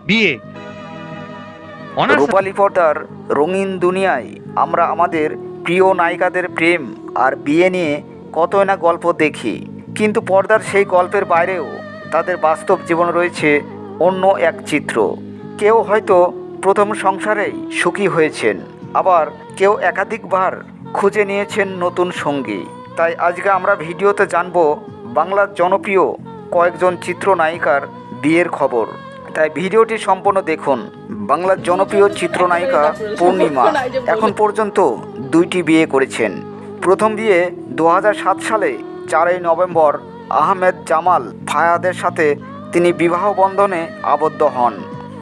বিয়ে অনার্স। রূপালী পর্দার রঙিন দুনিয়ায় আমরা আমাদের প্রিয় নায়িকাদের প্রেম আর বিয়ে নিয়ে কতই না গল্প দেখি, কিন্তু পর্দার সেই গল্পের বাইরেও তাদের বাস্তব জীবন রয়েছে অন্য এক চিত্র। কেউ হয়তো প্রথম সংসারেই সুখী হয়েছেন, আবার কেউ একাধিকবার খুঁজে নিয়েছেন নতুন সঙ্গী। তাই আজকে আমরা ভিডিওতে জানবো বাংলার জনপ্রিয় কয়েকজন চিত্রনায়িকার বিয়ের খবর। তাই ভিডিওটি সম্পূর্ণ দেখুন। বাংলার জনপ্রিয় চিত্রনায়িকা পূর্ণিমা এখন পর্যন্ত 2টি বিয়ে করেছেন। প্রথম বিয়ে 2007 সালে 4ই নভেম্বর আহমেদ জামাল ফায়াদের সাথে তিনি বিবাহ বন্ধনে আবদ্ধ হন।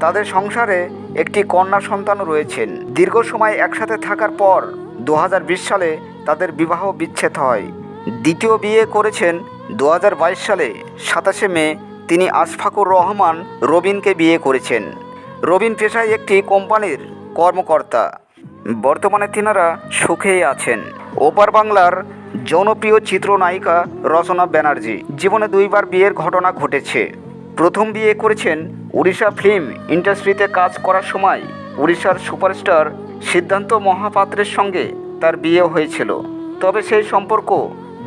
তাদের সংসারে একটি কন্যা সন্তানও রয়েছেন। দীর্ঘ সময় একসাথে থাকার পর 2020 সালে তাদের বিবাহ বিচ্ছেদ হয়। দ্বিতীয় বিয়ে করেছেন 2022 সালে 27শে মে। তিনি আশফাকুর রহমান রবিনকে বিয়ে করেছেন। রবিন পেশায় একটি কোম্পানির কর্মকর্তা। বর্তমানে তিনারা সুখেই আছেন। ওপার বাংলার জনপ্রিয় চিত্রনায়িকা রচনা ব্যানার্জি জীবনে 2বার বিয়ের ঘটনা ঘটেছে। প্রথম বিয়ে করেছেন উড়িষ্যা ফিল্ম ইন্ডাস্ট্রিতে কাজ করার সময় উড়িষ্যার সুপারস্টার সিদ্ধান্ত মহাপাত্রের সঙ্গে তার বিয়ে হয়েছিল। তবে সেই সম্পর্ক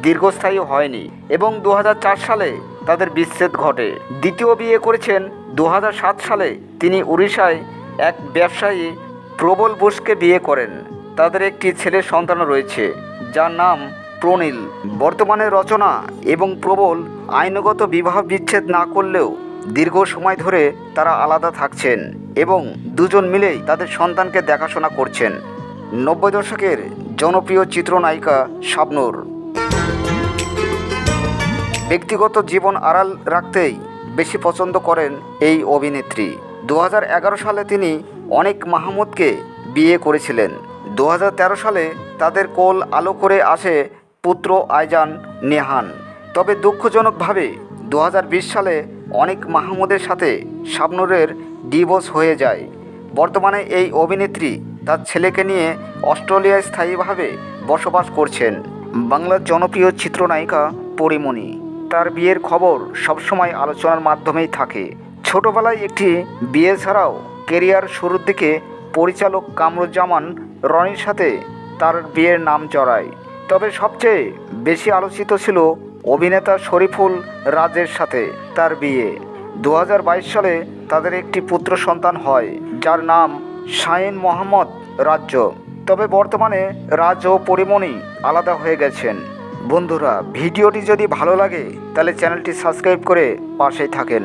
দীর্ঘস্থায়ী হয়নি এবং 2004 সালে তাদের বিচ্ছেদ ঘটে। দ্বিতীয় বিয়ে করেছেন 2007 সালে। তিনি উড়িষ্যায় এক ব্যবসায়ী প্রবল বোসকে বিয়ে করেন। তাদের একটি ছেলে সন্তান রয়েছে যার নাম প্রনীল। বর্তমানে রচনা এবং প্রবল আইনগত বিবাহ বিচ্ছেদ না করলেও দীর্ঘ সময় ধরে তারা আলাদা থাকছেন এবং দুজন মিলেই তাদের সন্তানকে দেখাশোনা করছেন। 90 দশকের জনপ্রিয় চিত্রনায়িকা শাবনূর ব্যক্তিগত জীবন আড়াল রাখতেই বেশি পছন্দ করেন এই অভিনেত্রী। 2011 সালে তিনি অনিক মাহমুদকে বিয়ে করেছিলেন। 2013 সালে তাদের কোল আলো করে আসে পুত্র আইজান নেহান। তবে দুঃখজনকভাবে 2020 সালে অনিক মাহমুদের সাথে শাবনূরের ডিভোর্স হয়ে যায়। বর্তমানে এই অভিনেত্রী তার ছেলেকে নিয়ে অস্ট্রেলিয়ায় স্থায়ীভাবে বসবাস করছেন। বাংলার জনপ্রিয় চিত্রনায়িকা পরীমণি, তার বিয়ের খবর সবসময় আলোচনার মাধ্যমেই থাকে। ছোটবেলায় একটি বিয়ে ছাড়াও কেরিয়ার শুরুর দিকে পরিচালক কামরুজ্জামান রনির সাথে তার বিয়ের নাম জড়ায়। তবে সবচেয়ে বেশি আলোচিত ছিল অভিনেতা শরীফুল রাজের সাথে তার বিয়ে। 2022 সালে তাদের একটি পুত্র সন্তান হয় যার নাম শাহিন মোহাম্মদ রাজ্য। তবে বর্তমানে রাজ ও পরীমণি আলাদা হয়ে গেছেন। বন্ধুরা, ভিডিওটি যদি ভালো লাগে তাহলে চ্যানেলটি সাবস্ক্রাইব করে পাশেই থাকেন।